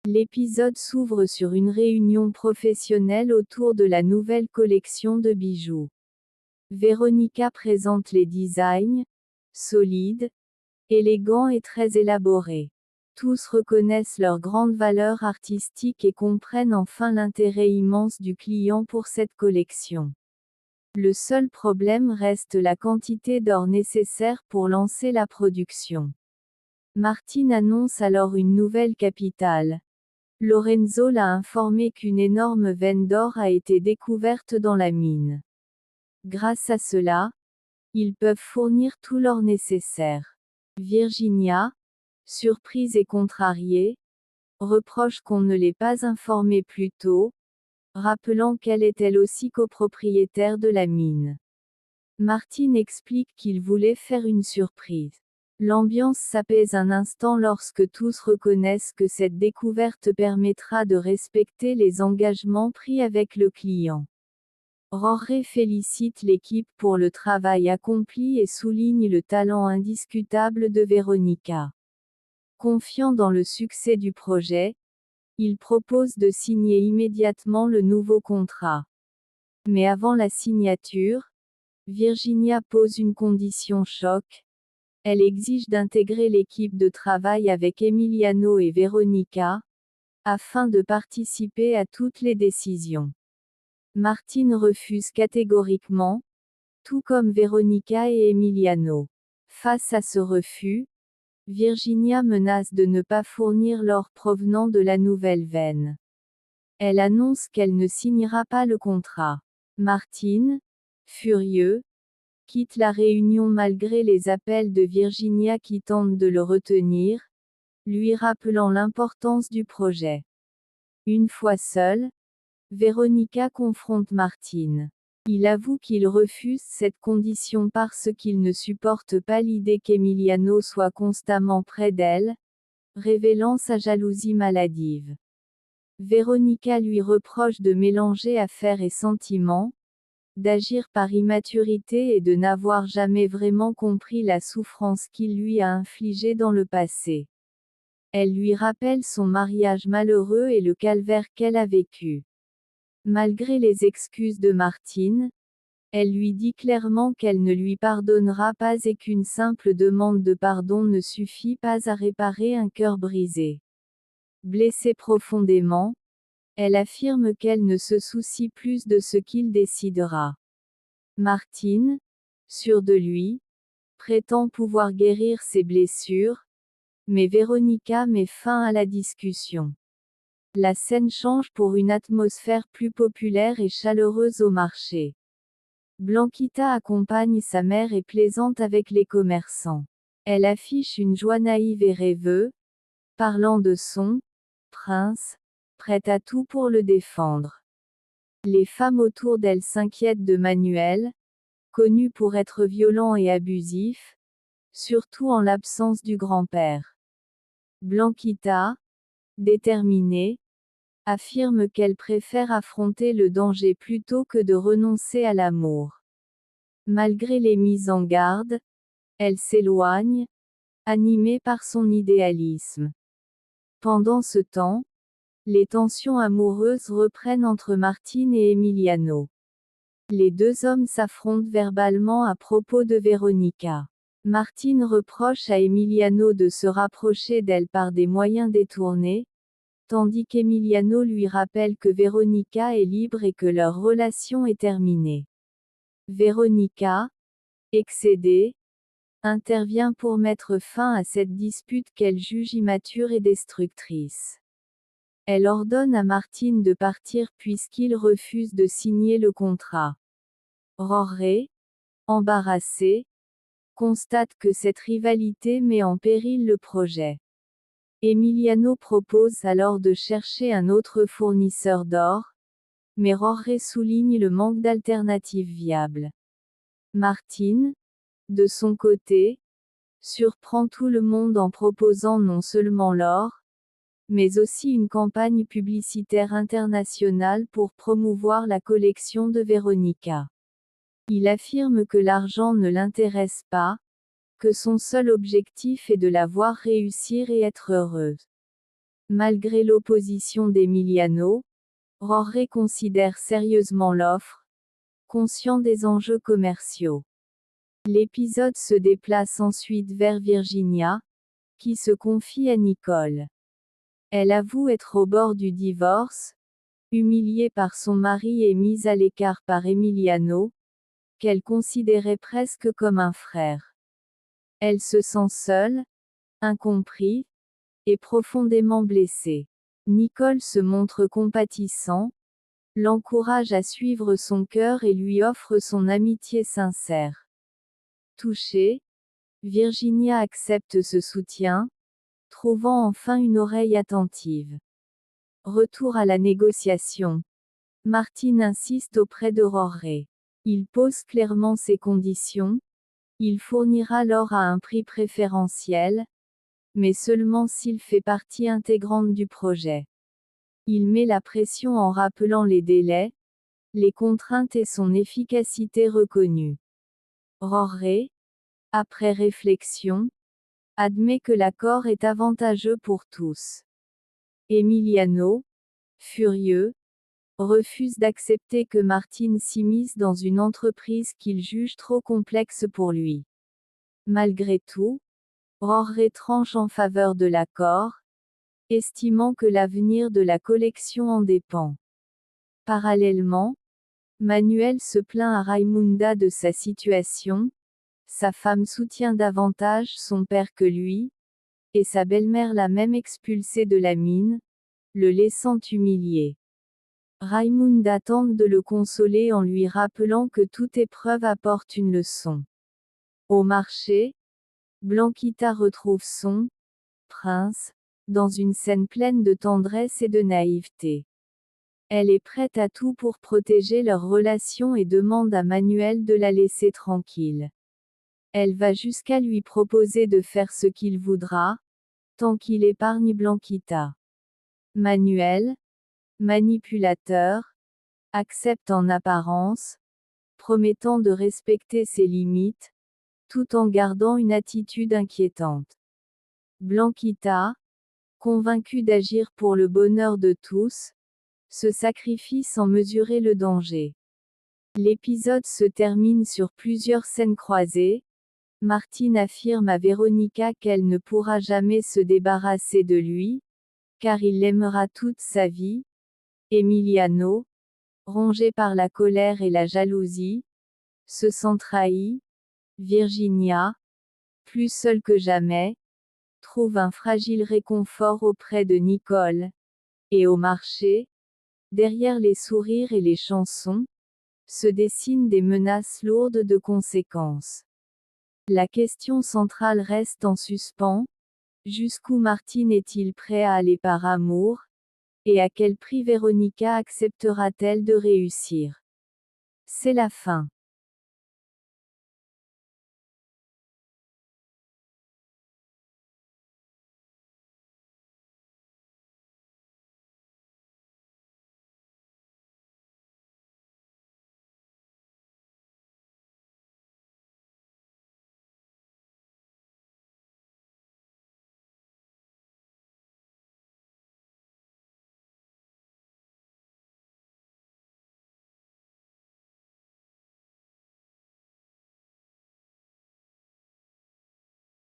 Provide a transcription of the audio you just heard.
L'épisode s'ouvre sur une réunion professionnelle autour de la nouvelle collection de bijoux. Veronica présente les designs, solides, élégants et très élaborés. Tous reconnaissent leur grande valeur artistique et comprennent enfin l'intérêt immense du client pour cette collection. Le seul problème reste la quantité d'or nécessaire pour lancer la production. Martine annonce alors une nouvelle capitale. Lorenzo l'a informé qu'une énorme veine d'or a été découverte dans la mine. Grâce à cela, ils peuvent fournir tout l'or nécessaire. Virginia, surprise et contrariée, reproche qu'on ne l'ait pas informée plus tôt, rappelant qu'elle est elle aussi copropriétaire de la mine. Martine explique qu'il voulait faire une surprise. L'ambiance s'apaise un instant lorsque tous reconnaissent que cette découverte permettra de respecter les engagements pris avec le client. Jorge félicite l'équipe pour le travail accompli et souligne le talent indiscutable de Veronica. Confiant dans le succès du projet, il propose de signer immédiatement le nouveau contrat. Mais avant la signature, Virginia pose une condition choc. Elle exige d'intégrer l'équipe de travail avec Emiliano et Veronica, afin de participer à toutes les décisions. Martine refuse catégoriquement, tout comme Veronica et Emiliano. Face à ce refus, Virginia menace de ne pas fournir l'or provenant de la nouvelle veine. Elle annonce qu'elle ne signera pas le contrat. Martine, furieux, quitte la réunion malgré les appels de Virginia qui tentent de le retenir, lui rappelant l'importance du projet. Une fois seule, Veronica confronte Martine. Il avoue qu'il refuse cette condition parce qu'il ne supporte pas l'idée qu'Emiliano soit constamment près d'elle, révélant sa jalousie maladive. Veronica lui reproche de mélanger affaires et sentiments, d'agir par immaturité et de n'avoir jamais vraiment compris la souffrance qu'il lui a infligée dans le passé. Elle lui rappelle son mariage malheureux et le calvaire qu'elle a vécu. Malgré les excuses de Martine, elle lui dit clairement qu'elle ne lui pardonnera pas et qu'une simple demande de pardon ne suffit pas à réparer un cœur brisé. Blessée profondément, elle affirme qu'elle ne se soucie plus de ce qu'il décidera. Martine, sûre de lui, prétend pouvoir guérir ses blessures, mais Veronica met fin à la discussion. La scène change pour une atmosphère plus populaire et chaleureuse au marché. Blanquita accompagne sa mère et plaisante avec les commerçants. Elle affiche une joie naïve et rêveuse, parlant de son prince, prête à tout pour le défendre. Les femmes autour d'elle s'inquiètent de Manuel, connu pour être violent et abusif, surtout en l'absence du grand-père. Blanquita, déterminée, affirme qu'elle préfère affronter le danger plutôt que de renoncer à l'amour. Malgré les mises en garde, elle s'éloigne, animée par son idéalisme. Pendant ce temps, les tensions amoureuses reprennent entre Martine et Emiliano. Les deux hommes s'affrontent verbalement à propos de Veronica. Martine reproche à Emiliano de se rapprocher d'elle par des moyens détournés, tandis qu'Emiliano lui rappelle que Veronica est libre et que leur relation est terminée. Veronica, excédée, intervient pour mettre fin à cette dispute qu'elle juge immature et destructrice. Elle ordonne à Martine de partir puisqu'il refuse de signer le contrat. Jorge, embarrassé, constate que cette rivalité met en péril le projet. Emiliano propose alors de chercher un autre fournisseur d'or, mais Jorge souligne le manque d'alternatives viables. Martine, de son côté, surprend tout le monde en proposant non seulement l'or, mais aussi une campagne publicitaire internationale pour promouvoir la collection de Veronica. Il affirme que l'argent ne l'intéresse pas, que son seul objectif est de la voir réussir et être heureuse. Malgré l'opposition d'Emiliano, Rorre considère sérieusement l'offre, conscient des enjeux commerciaux. L'épisode se déplace ensuite vers Virginia, qui se confie à Nicole. Elle avoue être au bord du divorce, humiliée par son mari et mise à l'écart par Emiliano, qu'elle considérait presque comme un frère. Elle se sent seule, incomprise, et profondément blessée. Nicole se montre compatissant, l'encourage à suivre son cœur et lui offre son amitié sincère. Touchée, Virginia accepte ce soutien, trouvant enfin une oreille attentive. Retour à la négociation. Martin insiste auprès de Rorre. Il pose clairement ses conditions. Il fournira l'or à un prix préférentiel, mais seulement s'il fait partie intégrante du projet. Il met la pression en rappelant les délais, les contraintes et son efficacité reconnue. Rorre, après réflexion, admet que l'accord est avantageux pour tous. Emiliano, furieux, refuse d'accepter que Martin s'immisce dans une entreprise qu'il juge trop complexe pour lui. Malgré tout, Rorre tranche en faveur de l'accord, estimant que l'avenir de la collection en dépend. Parallèlement, Manuel se plaint à Raimunda de sa situation. Sa femme soutient davantage son père que lui, et sa belle-mère l'a même expulsé de la mine, le laissant humilié. Raimunda tente de le consoler en lui rappelant que toute épreuve apporte une leçon. Au marché, Blanquita retrouve son prince, dans une scène pleine de tendresse et de naïveté. Elle est prête à tout pour protéger leur relation et demande à Manuel de la laisser tranquille. Elle va jusqu'à lui proposer de faire ce qu'il voudra, tant qu'il épargne Blanquita. Manuel, manipulateur, accepte en apparence, promettant de respecter ses limites, tout en gardant une attitude inquiétante. Blanquita, convaincue d'agir pour le bonheur de tous, se sacrifie sans mesurer le danger. L'épisode se termine sur plusieurs scènes croisées. Martin affirme à Veronica qu'elle ne pourra jamais se débarrasser de lui, car il l'aimera toute sa vie. Emiliano, rongé par la colère et la jalousie, se sent trahi. Virginia, plus seule que jamais, trouve un fragile réconfort auprès de Nicole. Et au marché, derrière les sourires et les chansons, se dessinent des menaces lourdes de conséquences. La question centrale reste en suspens. Jusqu'où Martin est-il prêt à aller par amour? Et à quel prix Veronica acceptera-t-elle de réussir? C'est la fin.